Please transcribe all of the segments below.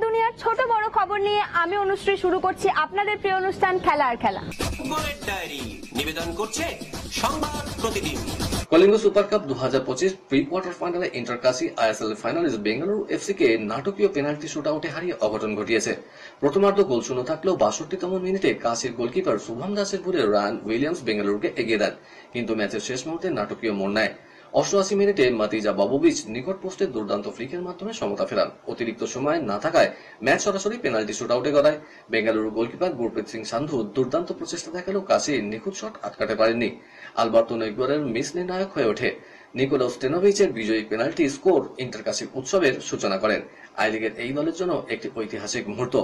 দুনিয়ার ছোট বড় খবর নিয়ে আমি অনুশ্রী শুরু করছি আপনাদের প্রিয় অনুষ্ঠান খেলা আর খেলা। ফুটবলের ডায়েরি নিবেদন করছে সংবাদ প্রতিদিন। Kalinga super cup 2025 pre quarter ফাইনালে Inter Kashi ISL finalist Bengaluru FC কে নাটকীয় পেনাল্টি শুটআউটে হারিয়ে অঘটন ঘটিয়েছে। প্রথমার্ধ গোলশূন্য থাকলেও 62তম মিনিটে কাশির গোলকিপার শুভম দাসের ভুলে রায়ান উইলিয়ামস বেঙ্গালুরুকে এগিয়ে দেন, কিন্তু ম্যাচের শেষ মুহূর্তে নাটকীয় মোড় নেয়। 88 মিনিটে মাতিজা বাবোভিচ নিকট পোস্টে দুর্দান্ত ফ্লিকের মাধ্যমে সমতা ফেরান। অতিরিক্ত সময় না থাকায় ম্যাচ সরাসরি পেনাল্টি শুটআউটে গড়ায়। বেঙ্গালুরু গোলকিপার গুরপ্রীত সিং সান্ধু দুর্দান্ত প্রচেষ্টা দেখালেও কাশি নিখুঁত শট আটকাতে পারেননি। আলবার্তো নেইগোরের মিস নির্ণায়ক হয়ে ওঠে। নিকোলাস স্টেনোভিচের বিজয়ী পেনাল্টি স্কোর ইন্টারকাসি উৎসবের সূচনা করেন। আই লিগের এই দলের জন্য একটি ঐতিহাসিক মুহূর্ত।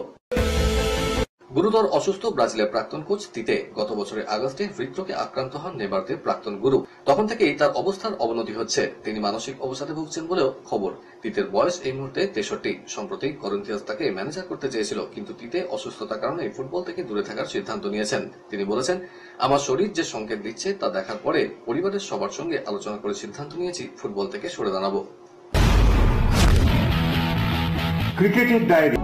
গুরুতর অসুস্থ ব্রাজিলের প্রাক্তন কোচ তিতে গত বছরের আগস্টে হৃদরোগে আক্রান্ত হন নেইমারের প্রাক্তন গুরু। তখন থেকেই তার অবস্থার অবনতি হচ্ছে। তিনি মানসিক অবসাদে ভুগছেন বলেও খবর। তিতের বয়স এই মুহূর্তে 63। সম্প্রতি করিন্থিয়াস তাকে ম্যানেজার করতে চেয়েছিল, কিন্তু তিতে অসুস্থতার কারণে ফুটবল থেকে দূরে থাকার সিদ্ধান্ত নিয়েছেন। তিনি বলেছেন, আমার শরীর যে সংকেত দিচ্ছে তা দেখার পরে পরিবারের সবার সঙ্গে আলোচনা করে সিদ্ধান্ত নিয়েছি ফুটবল থেকে সরে দাঁড়াবো। ক্রিকেটের ডায়েরি।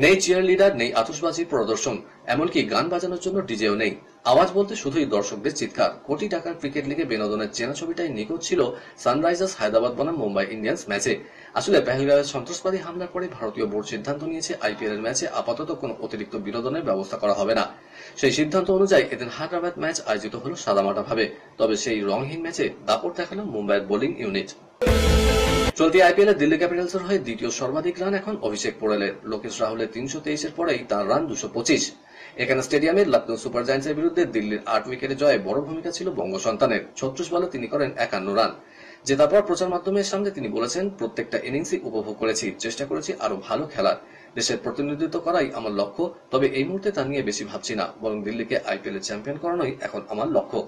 নেই চিয়ার লিডার, নেই আতশবাজি প্রদর্শন, এমনকি গান বাজানোর জন্য ডিজেও নেই। আওয়াজ বলতে শুধুই দর্শকদের চিৎকার। কোটি টাকার ক্রিকেট লিগে বিনোদনের চেনা ছবিটাই নিখুঁত ছিল সানরাইজার্স হায়দ্রাবাদ বনাম মুম্বাই ইন্ডিয়ান্স ম্যাচে। আসলে পেহেলগাঁওয়ের সন্ত্রাসবাদী হামলার পরে ভারতীয় বোর্ড সিদ্ধান্ত নিয়েছে আইপিএল এর ম্যাচে আপাতত কোনো অতিরিক্ত বিনোদনের ব্যবস্থা করা হবে না। সেই সিদ্ধান্ত অনুযায়ী এদিন হায়দ্রাবাদ ম্যাচ আয়োজিত হল সাদামাটা ভাবে। তবে সেই রংহীন ম্যাচে দাপট দেখালো মুম্বাইয়ের বোলিং ইউনিট। চলতি আইপিএল এ দিল্লি ক্যাপিটালসের হয়ে দ্বিতীয় সর্বাধিক রান এখন অভিষেক পোরেলের। লোকেশ রাহুলের 323-এর পরেই তার রান 225। এখানে স্টেডিয়ামের লখনৌ সুপার জায়ান্টসের বিরুদ্ধে দিল্লির 8 উইকেটে জয়ে বড় ভূমিকা ছিল বঙ্গ সন্তানের। 36 বলে তিনি করেন 51 রান। জেতার পর প্রচার মাধ্যমের সামনে তিনি বলেছেন, প্রত্যেকটা ইনিংসই উপভোগ করেছি, চেষ্টা করেছি আরো ভালো খেলার। দেশের প্রতিনিধিত্ব করাই আমার লক্ষ্য। তবে এই মুহূর্তে তা নিয়ে বেশি ভাবছি না, বরং দিল্লিকে আইপিএল এর চ্যাম্পিয়ন করানোই এখন আমার লক্ষ্য।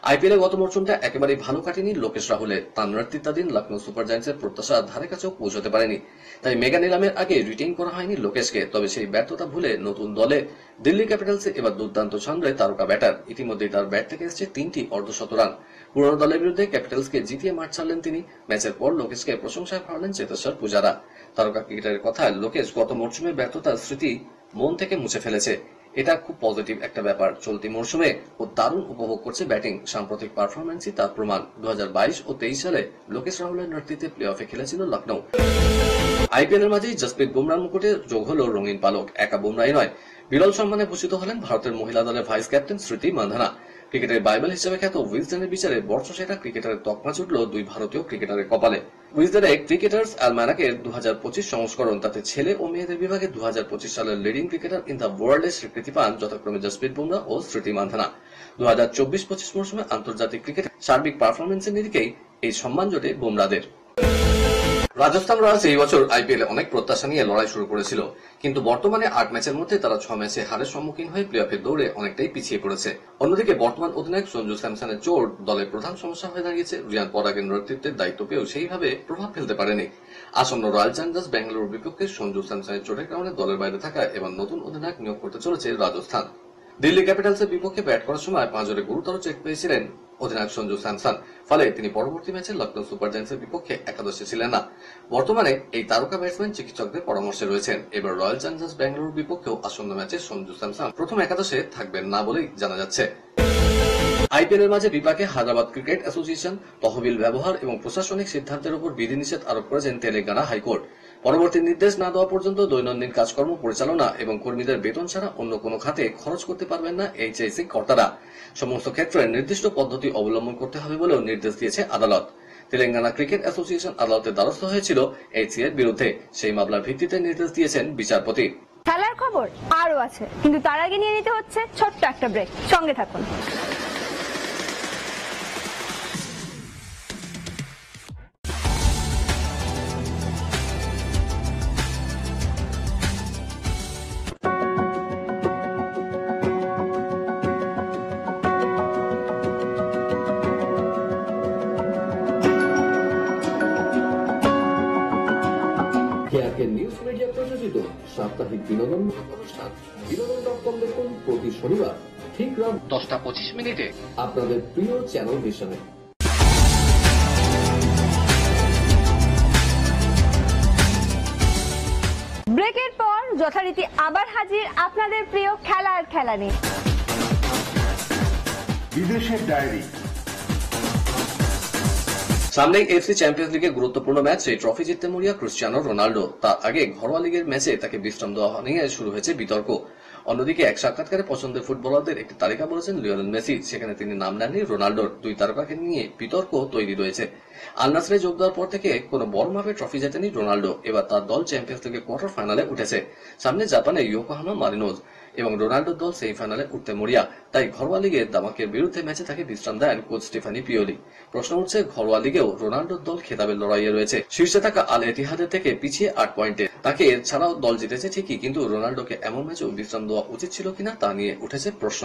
আইপিএল এ গত মরশুমটা একেবারেই ভালো কাটেনি লোকেশ রাহুলের। তার নেতৃত্বাধীন লখনৌ সুপার জায়ান্টসের প্রত্যাশা ধারে কাছেও পৌঁছতে পারেনি। তাই মেগা নিলামের আগে রিটেইন করা হয়নি লোকেশকে। তবে সেই ব্যর্থতা ভুলে নতুন দলে দিল্লি ক্যাপিটালসে এবার দুর্দান্ত ছন্দে তারকা ব্যাটার। ইতিমধ্যেই তার ব্যাট থেকে এসেছে 3টি অর্ধশতরান। পুরনো দলের বিরুদ্ধে ক্যাপিটালসকে জিতিয়ে মাঠ ছাড়লেন তিনি। ম্যাচের পর লোকেশকে প্রশংসায় ভরালেন চেতেশ্বর পূজারা। তারকা ক্রিকেটারের কথায়, লোকেশ গত মরশুমে ব্যর্থতার স্মৃতি মন থেকে মুছে ফেলেছে। এটা খুব পজিটিভ একটা ব্যাপার। চলতি মরশুমে ও দারুণ উপভোগ করছে ব্যাটিং। সাম্প্রতিক পারফরম্যান্সই তার প্রমাণ। 2022 ও 23 সালে লোকেশ রাহুলের নেতৃত্বে প্লে অফে খেলেছিল লখনৌ। আইপিএল এর মাঝেই জসপ্রীত বুমরাহর মুকুটে যোগ হল রঙিন পালক। একা বুমরাহই নয়, বিরল সম্মানে ভূষিত হলেন ভারতের মহিলা দলের ভাইস ক্যাপ্টেন স্মৃতি মান্ধানা। ক্রিকেটের বাইবেল হিসেবে খ্যাত উইজডেনের বিচারে বর্ষসেরা ক্রিকেটারের তকমা জুটল দুই ভারতীয় ক্রিকেটারের কপালে। উইজডেনের ক্রিকেটার্স অ্যালম্যানাকের 2025 সংস্করণ, তাতে ছেলে ও মেয়েদের বিভাগে 2025 সালের লিডিং ক্রিকেটার ইন দ্য ওয়ার্ল্ডে স্বীকৃতি পান যথাক্রমে জসপ্রীত বুমরাহ ও স্মৃতি মান্ধানা। 2024-25 মৌসুমে আন্তর্জাতিক ক্রিকেটে সার্বিক পারফরম্যান্সের নিরিখেই এই সম্মান জোটে বুমরাহদের। রাজস্থান রয়্যালস এই বছর আইপিএল এ অনেক প্রত্যাশা নিয়ে লড়াই শুরু করেছিল, কিন্তু বর্তমানে 8 ম্যাচের মধ্যে তারা 6 ম্যাচে হারের সম্মুখীন হয়ে প্লে অফের দৌড়ে অনেকটাই পিছিয়ে পড়েছে। অন্যদিকে বর্তমান অধিনায়ক সঞ্জু স্যামসনের চোট দলের প্রধান সমস্যা হয়ে দাঁড়িয়েছে। রিয়ান পরাগের নেতৃত্বের দায়িত্ব পেয়েও সেইভাবে প্রভাব ফেলতে পারেনি। আসন্ন রয়্যাল চ্যালেঞ্জার্স বেঙ্গালুরুর বিপক্ষে সঞ্জু স্যামসনের চোটের কারণে দলের বাইরে থাকায় এবার নতুন অধিনায়ক নিয়োগ করতে চলেছে রাজস্থান। দিল্লি ক্যাপিটালসের বিপক্ষে ব্যাট করার সময় পাঁজরে গুরুতর চেক পেয়েছিলেন অধিনায়ক সঞ্জু স্যামসন। ফলে তিনি পরবর্তী ম্যাচে লখনৌ সুপার জায়ান্টসের বিপক্ষে একাদশে ছিলেন না। বর্তমানে এই তারকা ব্যাটসম্যান চিকিৎসকদের পরামর্শে রয়েছেন। এবার রয়্যাল চ্যালেঞ্জার্স বেঙ্গালুরুর বিপক্ষেও আসন্ন ম্যাচে সঞ্জু স্যামসন প্রথম একাদশে থাকবেন না বলেই জানা যাচ্ছে। আইপিএল এর মাঝে বিপাকে হায়দ্রাবাদ ক্রিকেট অ্যাসোসিয়েশন তহবিল ব্যবহার এবং প্রশাসনিক সিদ্ধান্তের উপর বিধিনিষেধ আরোপ করেছেন তেলেঙ্গানা হাইকোর্ট। পরবর্তী নির্দেশ না দেওয়া পর্যন্ত দৈনন্দিন কাজকর্ম পরিচালনা এবং কর্মীদের বেতন ছাড়া অন্য কোনো খাতে খরচ করতে পারবেন না এইচআইসি কর্তারা। সমস্ত ক্ষেত্রে নির্দিষ্ট পদ্ধতি অবলম্বন করতে হবে বলেও নির্দেশ দিয়েছে আদালত। তেলেঙ্গানা ক্রিকেট অ্যাসোসিয়েশন আদালতের দ্বারস্থ হয়েছিল এইচসি এর বিরুদ্ধে। সেই মামলার ভিত্তিতে নির্দেশ দিয়েছেন বিচারপতি। খেলার খবর আরো আছে, কিন্তু তার আগে নিয়ে নিতে হচ্ছে ছোট্ট একটা ব্রেক। সঙ্গে থাকুন। কেআরকে নিউজ মিডিয়া প্রযোজিত সাপ্তাহিক বিনোদন অনুষ্ঠান বিনোদন.com দেখুন প্রতি শনিবার ঠিক রাত 10:25 আপনাদের প্রিয় চ্যানেল ভিশনে। ব্রেকের পর যথারীতি আবার হাজির আপনাদের প্রিয় খেলার খেলা নিয়ে। বিদেশের ডায়েরি। সামনেই এফসি চ্যাম্পিয়ন্স লিগের গুরুত্বপূর্ণ ম্যাচ, সেই ট্রফি জিততে মরিয়া ক্রিস্টিয়ানো রোনাল্ডো। তার আগে ঘরোয়া লিগের ম্যাচে তাকে বিশ্রাম দেওয়া নিয়ে শুরু হয়েছে বিতর্ক। অন্যদিকে এক সাক্ষাৎকারে পছন্দের ফুটবলারদের একটি তালিকা বলেছেন লিওনেল মেসি, সেখানে তিনি নাম নেননি রোনাল্ডোর। দুই তারকাকে নিয়ে বিতর্ক তৈরি রয়েছে। আল নাসরে যোগ দেওয়ার পর থেকে কোনো বড় মাপে ট্রফি জেতেনি রোনাল্ডো। এবার তার দল চ্যাম্পিয়ন্স লিগের কোয়ার্টার ফাইনালে উঠেছে। সামনে জাপানে ইয়োকোহামা মারিনোজ এবং রোনাল্ডোর দল সেমিফাইনালে উঠতে মরিয়া। তাই ঘরোয়া লিগে দামাকের বিরুদ্ধে ম্যাচে তাকে বিশ্রাম দেন কোচ স্টিফানি পিওলি। প্রশ্ন উঠছে, ঘরোয়া লিগেও রোনাল্ডোর দল খেতাবের লড়াইয়ে রয়েছে। শীর্ষে থাকা আল এতিহাদের থেকে পিছিয়ে 8 পয়েন্টে। তাকে ছাড়াও দল জিতেছে ঠিকই, কিন্তু রোনাল্ডোকে এমন ম্যাচেও বিশ্রাম দেওয়া উচিত ছিল কিনা তা নিয়ে উঠেছে প্রশ্ন।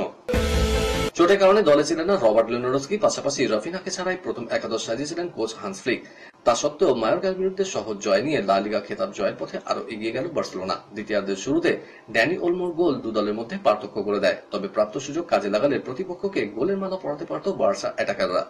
চোটের কারণে দলে ছিলেন না রবার্ট লেভানডস্কি, পাশাপাশি রাফিনাকে ছাড়াই প্রথম একাদশ সাজিয়েছিলেন কোচ হান্স ফ্লিক। তা সত্ত্বেও মায়োর্কার বিরুদ্ধে সহজ জয় নিয়ে লা লিগা খেতাব জয়ের পথে আরো এগিয়ে গেল বার্সেলোনা। দ্বিতীয়ার্ধের শুরুতে ড্যানি ওলমোর গোল দু দলের মধ্যে পার্থক্য করে দেয়। তবে প্রাপ্ত সুযোগ কাজে লাগালে প্রতিপক্ষকে গোলের মালা পরাতে পারত বার্সা অ্যাটাকাররা।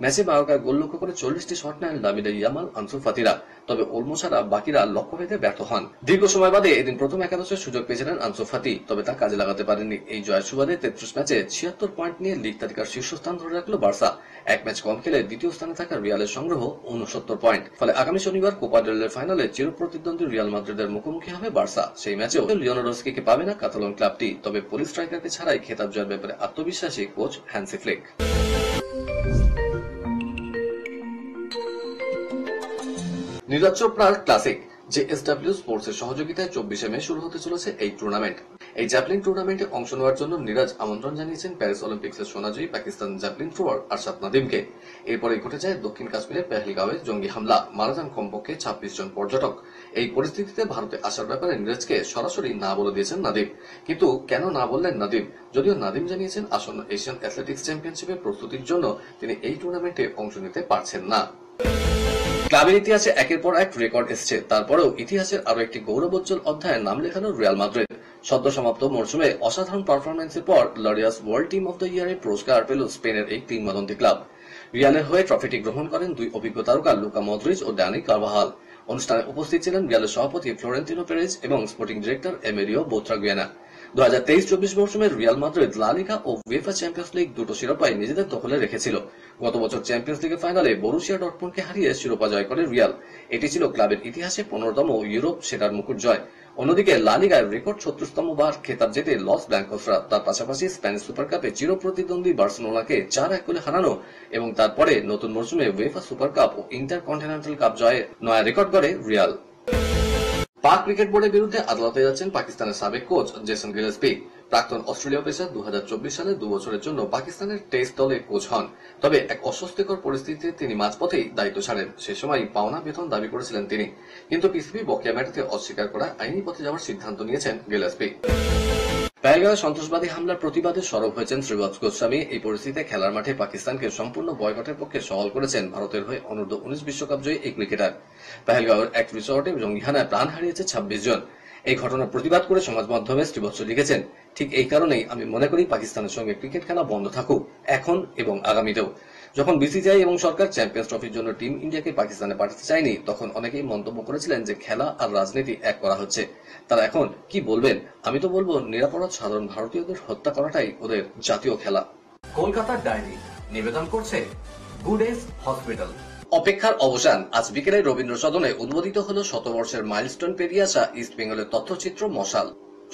ম্যাচে মায়োর্কার গোল লক্ষ্য করে 40টি শট নেন লামিনে ইয়ামাল, আনসু ফাতিরা। তবে ওলমো ছাড়া বাকিরা লক্ষ্য ভেদে ব্যর্থ হন। দীর্ঘ সময় বাদে এদিন প্রথম একাদশের সুযোগ পেয়েছিলেন আনসু ফাতি, তবে তা কাজে লাগাতে পারেননি। এই জয়ের সুবাদে 33 ম্যাচে 76 পয়েন্ট নিয়ে লিগ তালিকার শীর্ষস্থান ধরে রাখল বার্সা। এক ম্যাচ কম খেলে দ্বিতীয় স্থানে থাকা রিয়ালের সংগ্রহ 69 পয়েন্ট। ফলে আগামী শনিবার কোপা ডেল রের ফাইনালে চিরপ্রতিদ্বন্দ্বী রিয়াল মাদ্রিদের মুখোমুখি হবে বার্সা। সেই ম্যাচেও লিওনেলডস্কিকে পাবে না কাতালান ক্লাবটি। তবে পুলিশ স্ট্রাইকারকে ছাড়াই খেতাব জয়ের ব্যাপারে আত্মবিশ্বাসী কোচ হ্যান্সি ফ্লিক। নীরজ চোপড়ার ক্লাসিক জেএসডব্লিউ স্পোর্টস এর সহযোগিতায় 24 মে শুরু হতে চলেছে এই টুর্নামেন্ট। এই জ্যাভলিন টুর্নামেন্টে অংশ নেওয়ার জন্য নীরজ আমন্ত্রণ জানিয়েছেন প্যারিস অলিম্পিক্সের সোনাজয়ী পাকিস্তান জ্যাভলিন থ্রোয়ার আরশাদ নাদিমকে। এরপরেই ঘটে যায় দক্ষিণ কাশ্মীরের পেহেলগাঁওয়ে জঙ্গি হামলা, মারা যান কমপক্ষে 26 জন পর্যটক। এই পরিস্থিতিতে ভারতে আসার ব্যাপারে নীরজকে সরাসরি না বলে দিয়েছেন নাদিম। কিন্তু কেন না বললেন নাদিম? যদিও নাদিম জানিয়েছেন আসন্ন এশিয়ান অ্যাথলেটিক্স চ্যাম্পিয়নশিপের প্রস্তুতির জন্য তিনি এই টুর্নামেন্টে অংশ নিতে পারছেন না। ক্লাবের ইতিহাসে একের পর এক রেকর্ড এসছে, তারপরেও ইতিহাসের আরো একটি গৌরবোজ্জ্বল অধ্যায়ে নাম লেখানো রিয়াল মাদ্রিদ। সদ্য সমাপ্ত মরশুমে অসাধারণ পারফরম্যান্সের পর Laureus world team of the ইয়ারের পুরস্কার পেল স্পেনের এই কিংবদন্তি ক্লাব। রিয়ালের হয়ে ট্রফিটি গ্রহণ করেন দুই অভিজ্ঞ তারকা লুকা মদ্রিচ ও ড্যানি কারভাহাল। অনুষ্ঠানে উপস্থিত ছিলেন রিয়ালের সভাপতি ফ্লোরেন্তিনো পেরেজ এবং স্পোর্টিং ডিরেক্টর এমেরিও বোত্রাগুয়েনা। 2023-24 মরশুমে রিয়াল মাদ্রিদ লা লিগা ও উয়েফা চ্যাম্পিয়ন্স লিগ দুটো শিরোপাই নিজেদের দখলে রেখেছিল। গত বছর চ্যাম্পিয়ন্স লিগের ফাইনালে বরুসিয়া ডর্টমুন্ডকে হারিয়ে শিরোপা জয় করে রিয়াল। এটি ছিল ক্লাবের ইতিহাসে 15তম ইউরোপ সেরার মুকুট জয়। অন্যদিকে লা লিগার রেকর্ড 36তম বার খেতাব জেতে লস ব্ল্যাঙ্কোসরা। তার পাশাপাশি স্প্যানিশ সুপার কাপে চিরপ্রতিদ্বন্দ্বী বার্সেলোনাকে 4-1 গোলে হারানো এবং তারপরে নতুন মরশুমে উয়েফা সুপার কাপ ও ইন্টারকন্টিনেন্টাল কাপ জয়ে নয়া রেকর্ড গড়ে রিয়াল। পাক ক্রিকেট বোর্ডের বিরুদ্ধে আদালতে যাচ্ছেন পাকিস্তানের সাবেক কোচ জেসন গিলেস্পি। প্রাক্তন অস্ট্রেলীয় পেসার 2024 সালে 2 বছরের জন্য পাকিস্তানের টেস্ট দলে কোচ হন। তবে এক অস্বস্তিকর পরিস্থিতিতে তিনি মাঝপথেই দায়িত্ব ছাড়েন। সে সময় পাওনা বেতন দাবি করেছিলেন তিনি, কিন্তু পিসিবি বকেয়া মেটাতে অস্বীকার করা আইনি পথে যাওয়ার সিদ্ধান্ত নিয়েছেন গিলেস্পি। পেহেলগাঁওয়ে সন্ত্রাসবাদী হামলার প্রতিবাদে সরব হয়েছেন শ্রীবৎস গোস্বামী। এই পরিস্থিতিতে খেলার মাঠে পাকিস্তানকে সম্পূর্ণ বয়কটের পক্ষে সওয়াল করেছেন ভারতের হয়ে অনূর্ধ্ব 19 বিশ্বকাপ জয়ী এই ক্রিকেটার। পেহেলগাঁওয়ের এক রিসোর্টে জঙ্গিহানায় প্রাণ হারিয়েছে 26 জন। এই ঘটনার প্রতিবাদ করে সমাজ মাধ্যমে শ্রীবৎস লিখেছেন, ঠিক এই কারণেই আমি মনে করি পাকিস্তানের সঙ্গে ক্রিকেট খেলা বন্ধ থাকুক, এখন এবং আগামীতেও। যখন বিসিসিআই এবং সরকার চ্যাম্পিয়ন্স ট্রফির জন্য টিম ইন্ডিয়াকে পাকিস্তানে পাঠাতে চায়নি, তখন অনেকেই মন্তব্য করেছিলেন যে খেলা আর রাজনীতি এক করা হচ্ছে। তারা এখন কি বলবেন? আমি তো বলবো নিরাপরাধ সাধারণ ভারতীয়দের হত্যা করাটাই ওদের জাতীয় খেলা। কলকাতার ডায়েরি নিবেদন করছে গুড এজ হসপিটাল। অপেক্ষার অবসান, আজ বিকেলে রবীন্দ্র সদনে উদ্বোধিত হল শতবর্ষের মাইলস্টোন পেরিয়ে আসা ইস্ট বেঙ্গলের তথ্যচিত্র মশাল।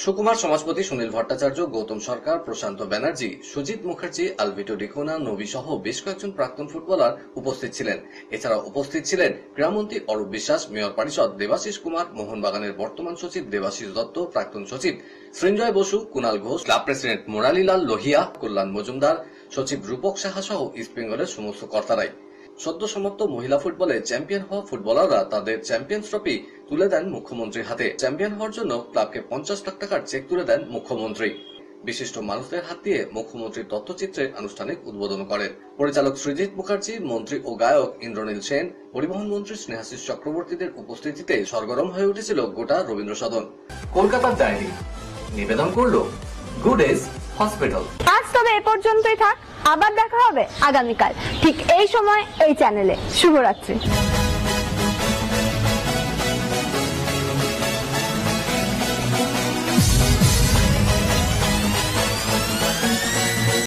সুকুমার সমাজপতি, সুনীল ভট্টাচার্য, গৌতম সরকার, প্রশান্ত ব্যানার্জি, সুজিত মুখার্জি, আলভিটো ডিকোনা, নবী সহ বেশ কয়েকজন প্রাক্তন ফুটবলার উপস্থিত ছিলেন। এছাড়া উপস্থিত ছিলেন ক্রীড়ামন্ত্রী অরূপ বিশ্বাস, মেয়র পরিষদ দেবাশিস কুমার, মোহনবাগানের বর্তমান সচিব দেবাশিস দত্ত, প্রাক্তন সচিব সৃঞ্জয় বসু, কুণাল ঘোষ, ক্লাব প্রেসিডেন্ট মুরালিলাল লোহিয়া, কল্যাণ মজুমদার, সচিব রূপক সাহা সহ ইস্ট বেঙ্গলের সমস্ত কর্তারাই। সদ্য সমাপ্ত মহিলা ফুটবলে চ্যাম্পিয়ন হওয়া ফুটবলাররা তাদের চ্যাম্পিয়ন্স ট্রফি তুলে দেন মুখ্যমন্ত্রীর হাতে। চ্যাম্পিয়ন হওয়ার জন্য ক্লাবকে 50 লাখ টাকার চেক তুলে দেন মুখ্যমন্ত্রী। বিশিষ্ট মানুষদের হাত দিয়ে মুখ্যমন্ত্রীর তথ্যচিত্রের আনুষ্ঠানিক উদ্বোধন করেন। পরিচালক সৃজিত মুখার্জি, মন্ত্রী ও গায়ক ইন্দ্রনীল সেন, পরিবহন মন্ত্রী স্নেহাশিস চক্রবর্তীদের উপস্থিতিতে সরগরম হয়ে উঠেছিল গোটা রবীন্দ্র সদন। কলকাতার ডায়েরি নিবেদন করল গুড এজ হসপিটাল। আজ তবে এ পর্যন্তই থাক, আবার দেখা হবে আগামীকাল ঠিক এই সময় এই চ্যানেলে। শুভরাত্রি।